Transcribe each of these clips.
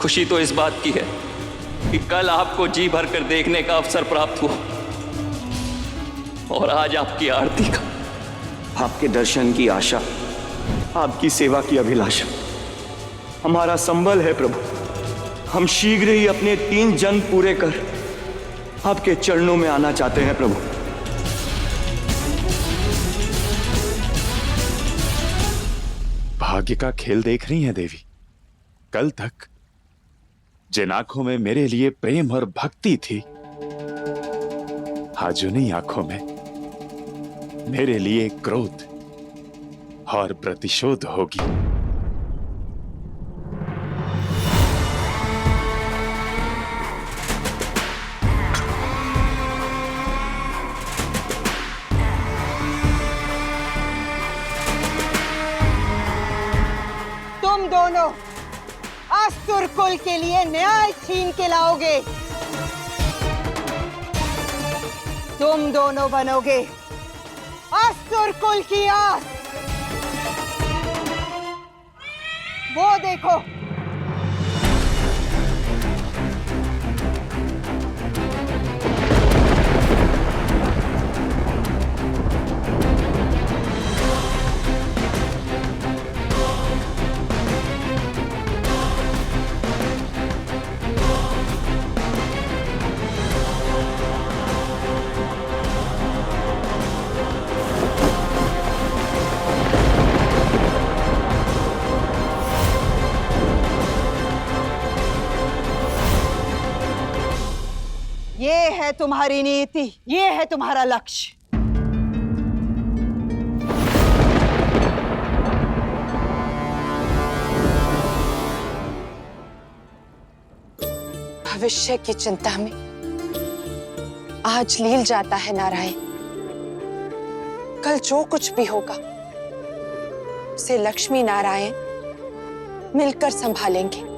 खुशी तो इस बात की है कि कल आपको जी भर कर देखने का अवसर प्राप्त हुआ और आज आपकी आरती का, आपके दर्शन की आशा, आपकी सेवा की अभिलाषा हमारा संबल है प्रभु। हम शीघ्र ही अपने 3 जन्म पूरे कर आपके चरणों में आना चाहते हैं प्रभु। भाग्य का खेल देख रही हैं देवी। कल तक जिन आंखों में मेरे लिए प्रेम और भक्ति थी, आज उन्हीं आंखों में मेरे लिए क्रोध और प्रतिशोध होगी। तुम दोनों असुर कुल के लिए न्याय छीन के लाओगे। तुम दोनों बनोगे असुर कुल की आस। वो देखो, ये है तुम्हारी नीति, ये है तुम्हारा लक्ष्य। भविष्य की चिंता में आज लील जाता है नारायण। कल जो कुछ भी होगा उसे लक्ष्मी नारायण मिलकर संभालेंगे।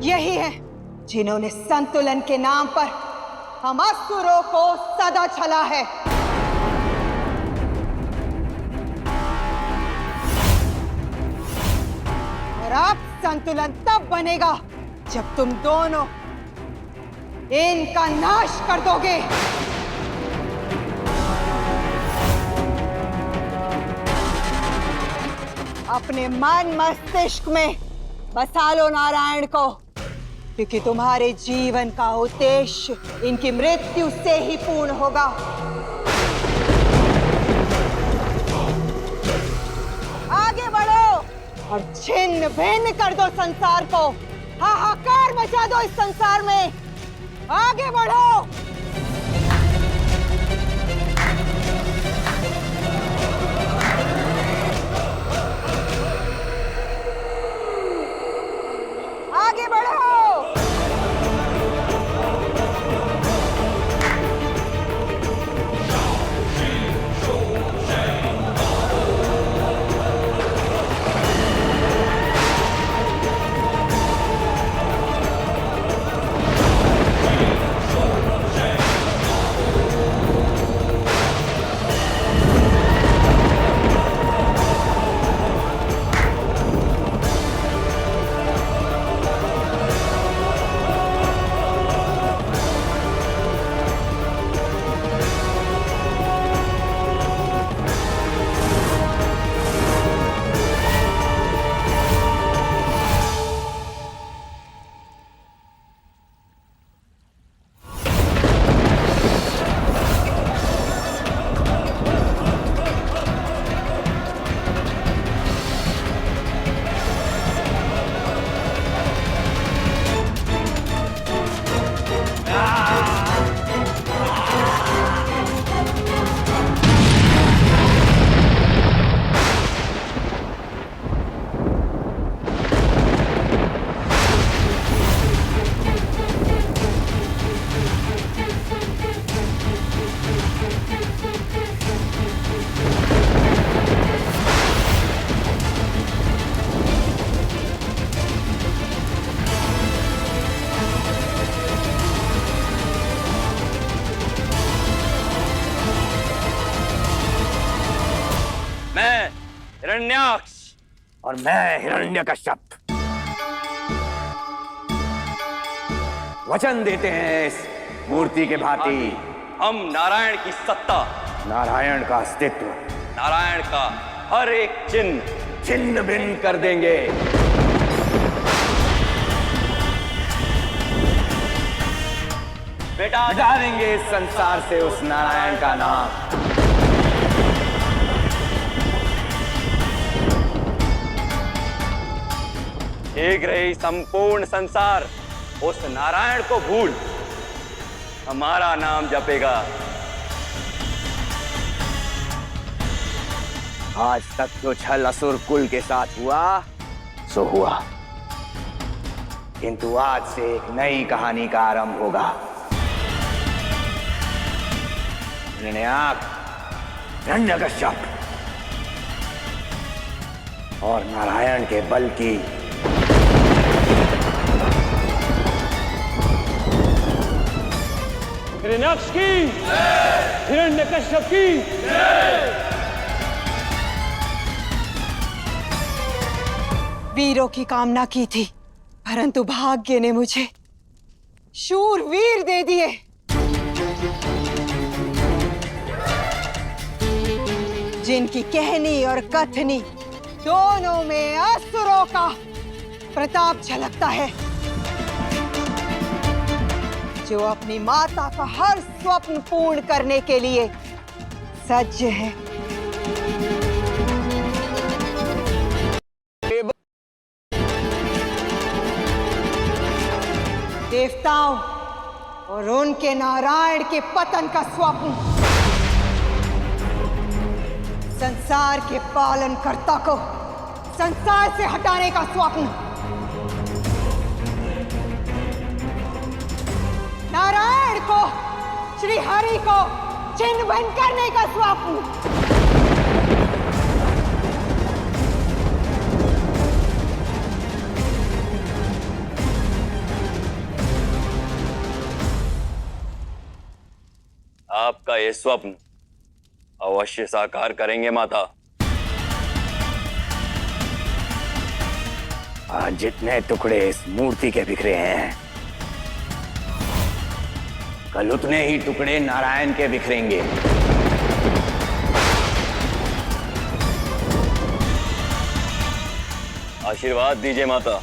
यही है जिन्होंने संतुलन के नाम पर हम असुरों को सदा छला है। और अब संतुलन तब बनेगा जब तुम दोनों इनका नाश कर दोगे। अपने मन मस्तिष्क में बसा लो नारायण को, क्योंकि तुम्हारे जीवन का उद्देश्य इनकी मृत्यु से ही पूर्ण होगा। आगे बढ़ो और छिन्न भिन्न कर दो संसार को, हाहाकार मचा दो इस संसार में। आगे बढ़ो। आगे बढ़ो। हिरण्याक्ष। और मैं हिरण्यकश्यप। वचन देते हैं इस मूर्ति के भांति हम नारायण की सत्ता, नारायण का अस्तित्व, नारायण का हर एक चिन्ह छिन्न भिन्न कर देंगे। बेटा मिटा देंगे इस संसार से उस नारायण का नाम। शीघ्र ही संपूर्ण संसार उस नारायण को भूल हमारा नाम जपेगा। आज तक जो छल असुर कुल के साथ हुआ सो हुआ, किंतु आज से एक नई कहानी का आरंभ होगा। हिरण्याक्ष, हिरण्यकश्यप और नारायण के बल की हिरण्याक्ष की, हिरण्यकश्यप की। वीरों की कामना की थी, परंतु भाग्य ने मुझे शूरवीर दे दिए। जिनकी कहनी और कथनी दोनों में असुरों का प्रताप झलकता है, जो अपनी माता का हर स्वप्न पूर्ण करने के लिए सज्ज है। देवताओं और उनके नारायण के पतन का स्वप्न, संसार के पालनकर्ता को संसार से हटाने का स्वप्न, नारायण को, श्री हरि को छिन्न भिन्न करने का स्वप्न। आपका ये स्वप्न अवश्य साकार करेंगे माता। आज जितने टुकड़े इस मूर्ति के बिखरे हैं, कल उतने ही टुकड़े नारायण के बिखरेंगे। आशीर्वाद दीजिए माता।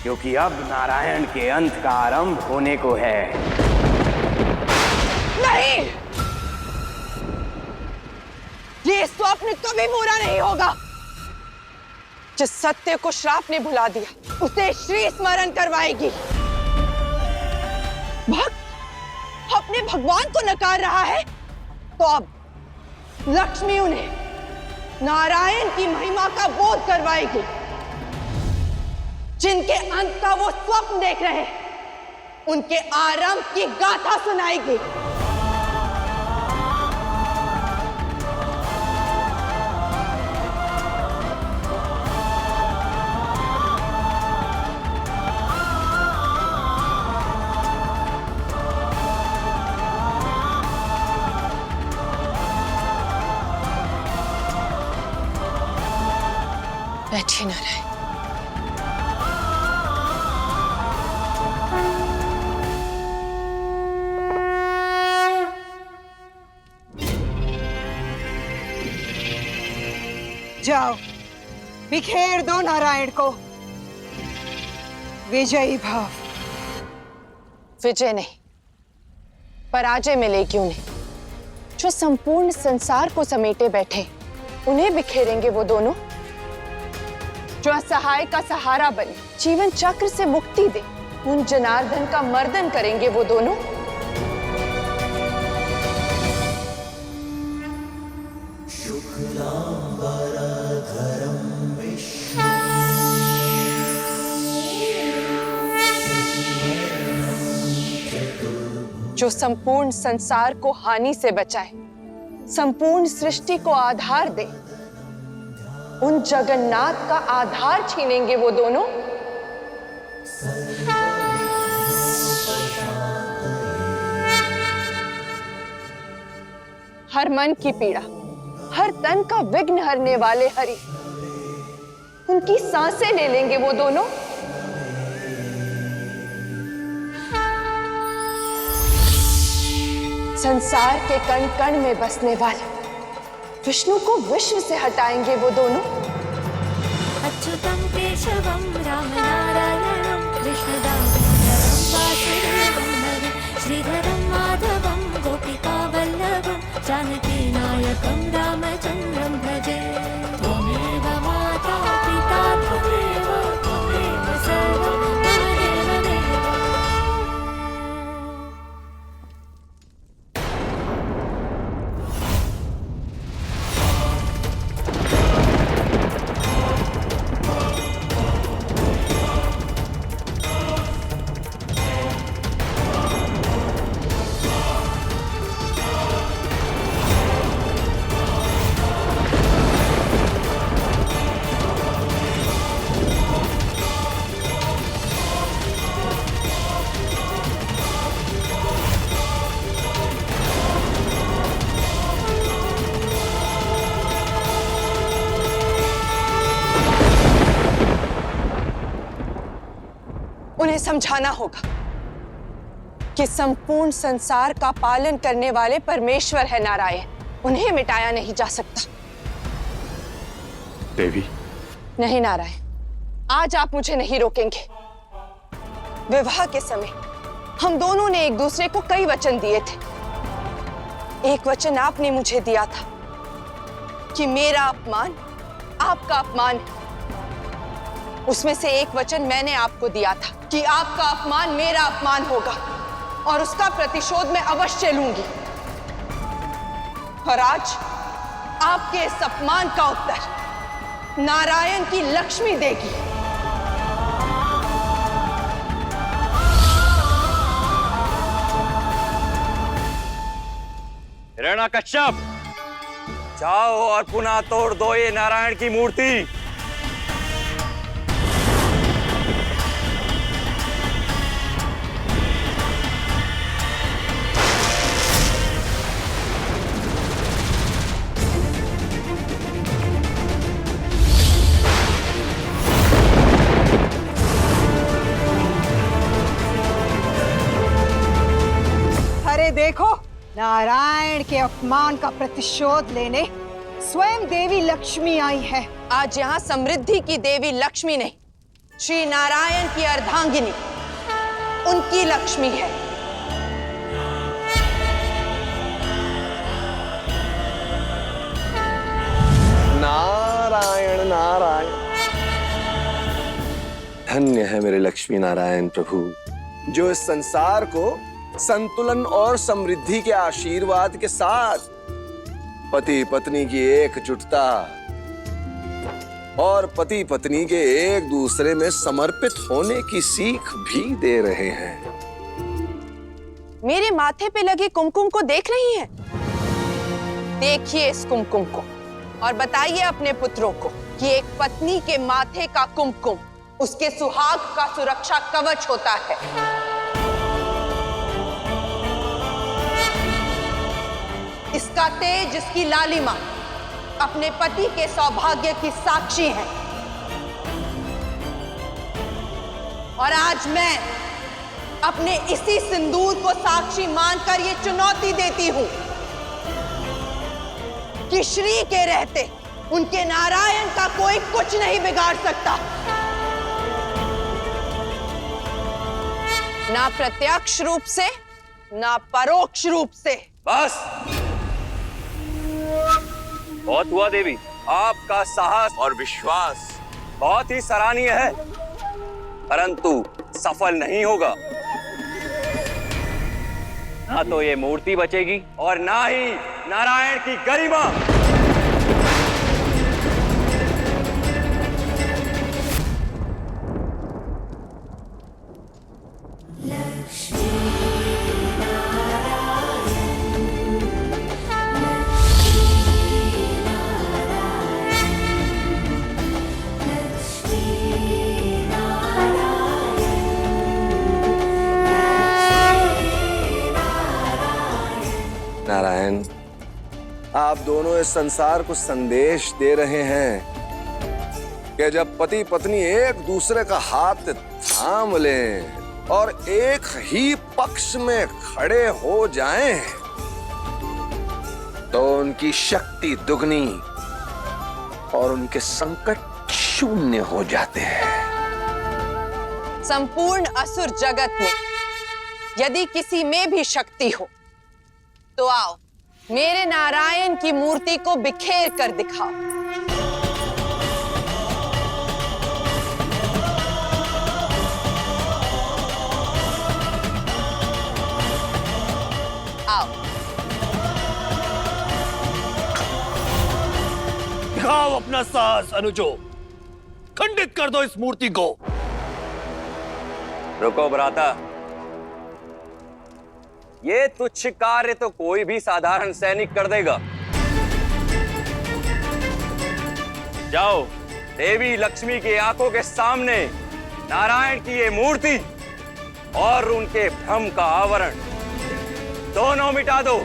क्योंकि अब नारायण के अंत का आरंभ होने को है। नहीं, ये स्वप्न कभी पूरा नहीं होगा। जिस सत्य को श्राप ने भुला दिया, उसे श्री स्मरण करवाएगी। भक्त अपने भगवान को नकार रहा है, तो अब लक्ष्मी उन्हें नारायण की महिमा का बोध करवाएगी। जिनके अंत का वो स्वप्न देख रहे हैं, उनके आरंभ की गाथा सुनाएगी। बैठिए नारायण। जाओ, बिखेर दो नारायण को। विजयी भाव। विजय नहीं, पराजय मिलेगी उन्हें। जो संपूर्ण संसार को समेटे बैठे, उन्हें बिखेरेंगे वो दोनों। जो असहाय का सहारा बने, जीवन चक्र से मुक्ति दे, उन जनार्दन का मर्दन करेंगे वो दोनों। जो संपूर्ण संसार को हानि से बचाए, संपूर्ण सृष्टि को आधार दे, उन जगन्नाथ का आधार छीनेंगे वो दोनों। हर मन की पीड़ा, हर तन का विघ्न हरने वाले हरि, उनकी सांसें ले लेंगे वो दोनों। संसार के कण कण में बसने वाले विष्णु को विश्व से हटाएंगे वो दोनों। अच्युतं केशवं रामनारायणं कृष्णदामोदरं वासुदेवं हरिं श्रीधरं माधवं गोपिकावल्लभं जानकीनायकं रामचन्द्रं भजे। त्वमेव माता पिता त्वमेव त्वमेव सर्वं त्वमेव देवा। उन्हें समझाना होगा कि संपूर्ण संसार का पालन करने वाले परमेश्वर है नारायण, उन्हें मिटाया नहीं जा सकता। देवी, नहीं नारायण, आज आप मुझे नहीं रोकेंगे। विवाह के समय हम दोनों ने एक दूसरे को कई वचन दिए थे। एक वचन आपने मुझे दिया था कि मेरा अपमान आपका अपमान है। उसमें से एक वचन मैंने आपको दिया था कि आपका अपमान मेरा अपमान होगा और उसका प्रतिशोध मैं अवश्य लूंगी। और आज आपके इस अपमान का उत्तर नारायण की लक्ष्मी देगी। हिरण्यकश्यप, जाओ और पुनः तोड़ दो ये नारायण की मूर्ति। अरे देखो, नारायण के अपमान का प्रतिशोध लेने स्वयं देवी लक्ष्मी आई है। आज यहाँ समृद्धि की देवी लक्ष्मी नहीं, श्री नारायण की अर्धांगिनी उनकी लक्ष्मी है। नारायण नारायण, धन्य है मेरे लक्ष्मी नारायण प्रभु, जो इस संसार को संतुलन और समृद्धि के आशीर्वाद के साथ पति पत्नी की एकजुटता और पति पत्नी के एक दूसरे में समर्पित होने की सीख भी दे रहे हैं। मेरे माथे पे लगे कुमकुम को देख रही हैं? देखिए इस कुमकुम को और बताइए अपने पुत्रों को कि एक पत्नी के माथे का कुमकुम उसके सुहाग का सुरक्षा कवच होता है। इसका तेज, इसकी लालिमा अपने पति के सौभाग्य की साक्षी है। और आज मैं अपने इसी सिंदूर को साक्षी मानकर ये चुनौती देती हूं कि श्री के रहते उनके नारायण का कोई कुछ नहीं बिगाड़ सकता। ना प्रत्यक्ष रूप से, ना परोक्ष रूप से। बस बहुत हुआ देवी, आपका साहस और विश्वास बहुत ही सराहनीय है, परंतु सफल नहीं होगा। ना तो ये मूर्ति बचेगी और ना ही नारायण की गरिमा। नारायण, आप आप दोनों इस संसार को संदेश दे रहे हैं कि जब पति पत्नी एक दूसरे का हाथ थाम लें और एक ही पक्ष में खड़े हो जाएं, तो उनकी शक्ति दुगनी और उनके संकट शून्य हो जाते हैं। संपूर्ण असुर जगत में यदि किसी में भी शक्ति हो तो आओ मेरे नारायण की मूर्ति को बिखेर कर दिखाओ। आओ दिखाओ अपना साहस अनुजो, खंडित कर दो इस मूर्ति को। रुको भ्राता, ये तुच्छ कार्य तो कोई भी साधारण सैनिक कर देगा। जाओ देवी लक्ष्मी की आंखों के सामने नारायण की ये मूर्ति और उनके भ्रम का आवरण दोनों मिटा दो।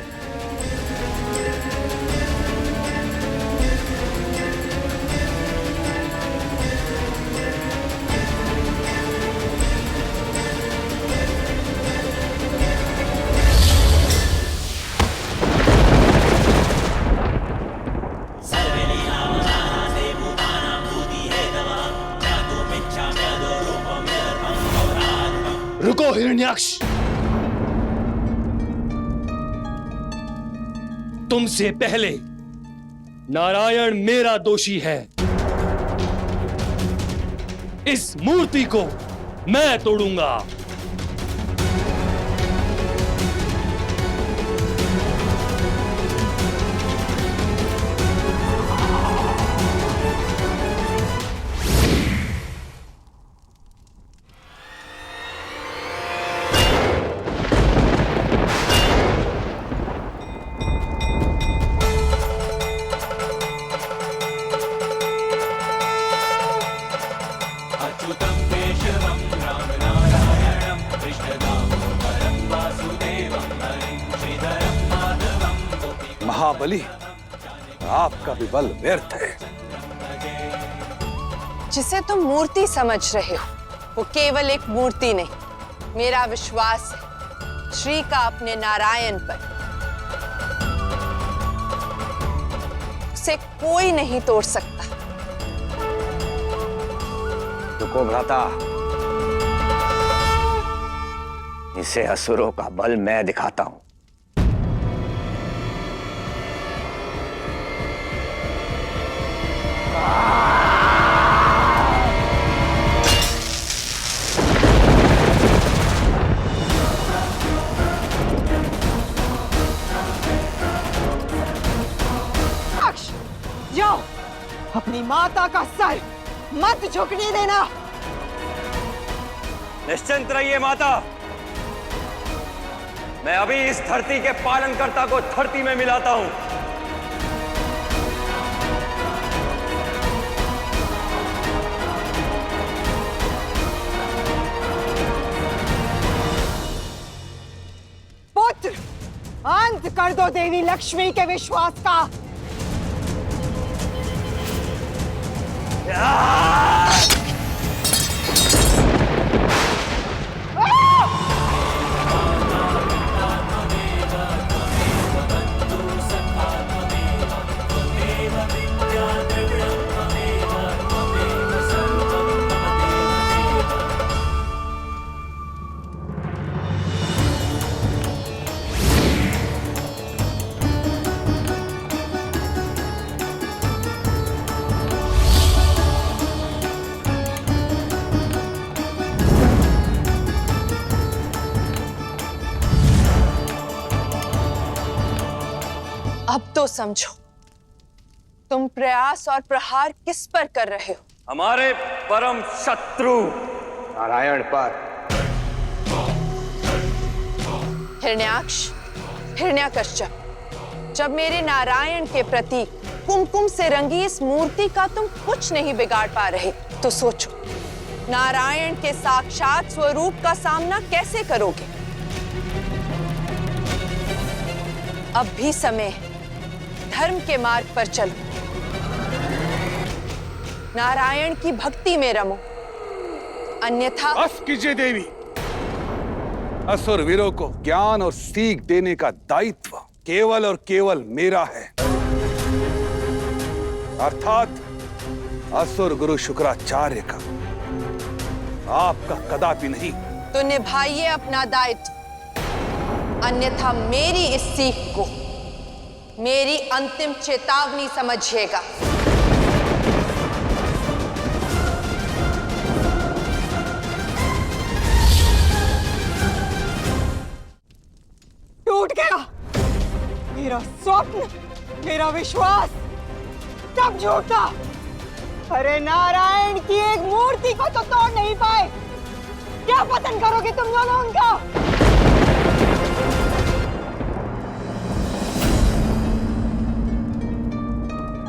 रुको हिरण्याक्ष, तुमसे पहले नारायण मेरा दोषी है। इस मूर्ति को मैं तोड़ूंगा। महाबली, आपका भी बल व्यर्थ है। जिसे तुम मूर्ति समझ रहे हो वो केवल एक मूर्ति नहीं, मेरा विश्वास है श्री का अपने नारायण पर। उसे कोई नहीं तोड़ सकता। रुको भ्राता, इसे असुरों का बल मैं दिखाता हूं। जाओ, अपनी माता का सर मत झुकने देना। निश्चिंत रहिए माता, मैं अभी इस धरती के पालनकर्ता को धरती में मिलाता हूं। पुत्र, अंत कर दो देवी लक्ष्मी के विश्वास का। अब तो समझो तुम प्रयास और प्रहार किस पर कर रहे हो। हमारे परम शत्रु नारायण पर। हिरण्याक्ष, हिरण्याकश्यप, जब मेरे नारायण के प्रति कुमकुम से रंगी इस मूर्ति का तुम कुछ नहीं बिगाड़ पा रहे, तो सोचो नारायण के साक्षात स्वरूप का सामना कैसे करोगे। अब भी समय है, धर्म के मार्ग पर चलो, नारायण की भक्ति में रमो, अन्यथा। बस कीजिए देवी। असुर वीरों को ज्ञान और सीख देने का दायित्व केवल और केवल मेरा है, अर्थात असुर गुरु शुक्राचार्य का, आपका कदापि नहीं। तो निभाइए अपना दायित्व, अन्यथा मेरी इस सीख को मेरी अंतिम चेतावनी समझिएगा। टूट गया मेरा स्वप्न, मेरा विश्वास सब झूठा। अरे नारायण की एक मूर्ति को तो तोड़ नहीं पाए, क्या पतन करोगे तुम दोनों उनका?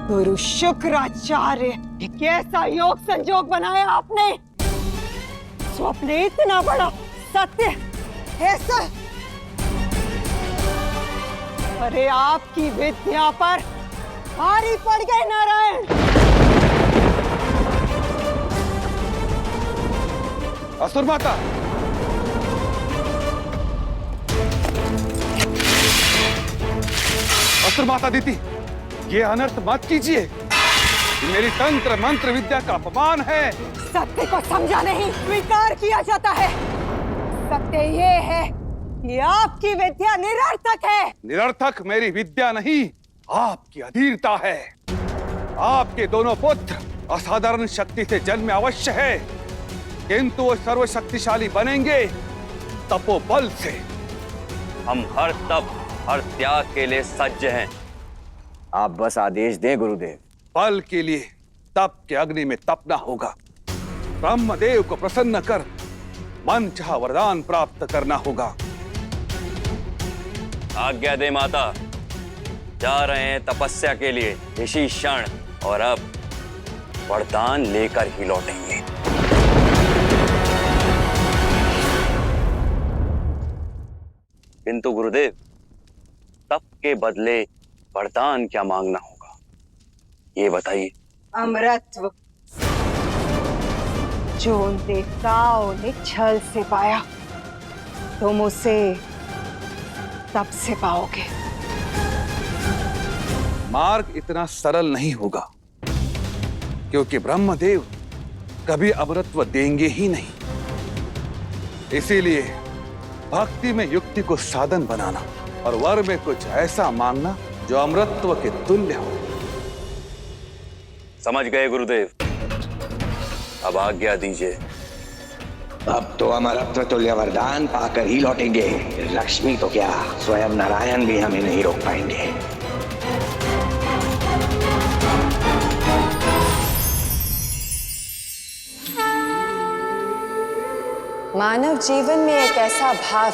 गुरु शुक्राचार्य, ये कैसा योग संजोग बनाया आपने? स्वप्न इतना बड़ा सत्य ऐसा। अरे आपकी विद्या पर भारी पड़ गए नारायण। असुर माता, असुर माता दीदी, ये अनर्थ मत कीजिए। ये मेरी तंत्र मंत्र विद्या का अपमान है। सत्य को समझा नहीं, स्वीकार किया जाता है। सत्य ये है कि आपकी विद्या निरर्थक है। निरर्थक मेरी विद्या नहीं, आपकी अधीरता है। आपके दोनों पुत्र असाधारण शक्ति से जन्म अवश्य है, किंतु वो सर्वशक्तिशाली बनेंगे तपोबल से। हम हर तप, हर त्याग के लिए सज्ज हैं। आप बस आदेश दें गुरुदेव। बल के लिए तप के अग्नि में तपना होगा, ब्रह्मदेव को प्रसन्न कर मन चाहा वरदान प्राप्त करना होगा। आज्ञा दे माता, जा रहे हैं तपस्या के लिए इसी क्षण, और अब वरदान लेकर ही लौटेंगे। किंतु गुरुदेव, तप के बदले वरदान क्या मांगना होगा, ये बताइए। अमरत्व, जो उन देवताओं ने छल से पाया, तुम उसे तब से पाओगे। मार्ग इतना सरल नहीं होगा, क्योंकि ब्रह्मदेव कभी अमरत्व देंगे ही नहीं। इसीलिए भक्ति में युक्ति को साधन बनाना और वर में कुछ ऐसा मांगना जो अमरत्व के तुल्य हो। समझ गए गुरुदेव, अब आज्ञा दीजिए। अब तो अमरत्व तुल्य वरदान पाकर ही लौटेंगे। लक्ष्मी तो क्या, स्वयं नारायण भी हमें नहीं रोक पाएंगे। मानव जीवन में एक ऐसा भाव